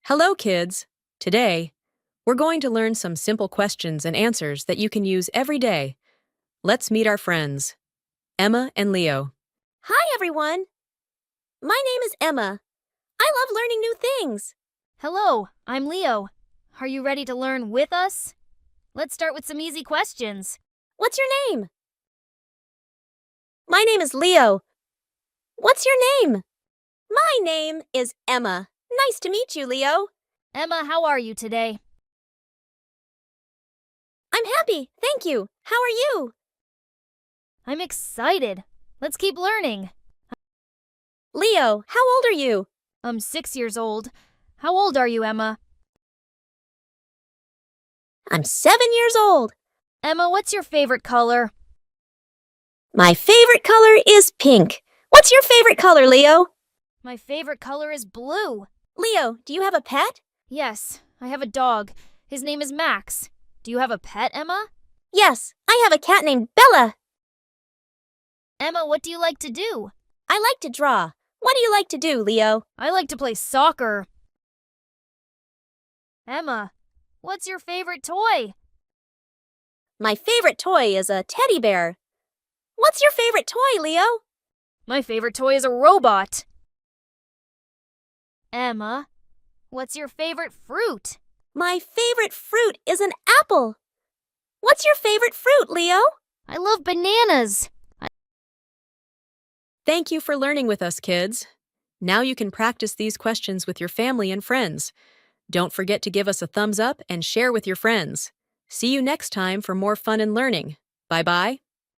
Hello, kids! Today, we're going to learn some simple questions and answers that you can use every day. Let's meet our friends, Emma and Leo. Hi, everyone. My name is Emma. I love learning new things. Hello, I'm Leo. Are you ready to learn with us? Let's start with some easy questions. What's your name? My name is Leo. What's your name? My name is Emma. Nice to meet you, Leo. Emma, how are you today? I'm happy, thank you. How are you? I'm excited. Let's keep learning. Leo, how old are you? I'm 6 years old. How old are you, Emma? I'm 7 years old. Emma, what's your favorite color? My favorite color is pink. What's your favorite color, Leo? My favorite color is blue. Leo, do you have a pet? Yes, I have a dog. His name is Max. Do you have a pet, Emma? Yes, I have a cat named Bella. Emma, what do you like to do? I like to draw. What do you like to do, Leo? I like to play soccer. Emma, what's your favorite toy? My favorite toy is a teddy bear. What's your favorite toy, Leo? My favorite toy is a robot. Emma, what's your favorite fruit? My favorite fruit is an apple. What's your favorite fruit, Leo? I love bananas. Thank you for learning with us, kids. Now you can practice these questions with your family and friends. Don't forget to give us a thumbs up and share with your friends. See you next time for more fun and learning. Bye-bye.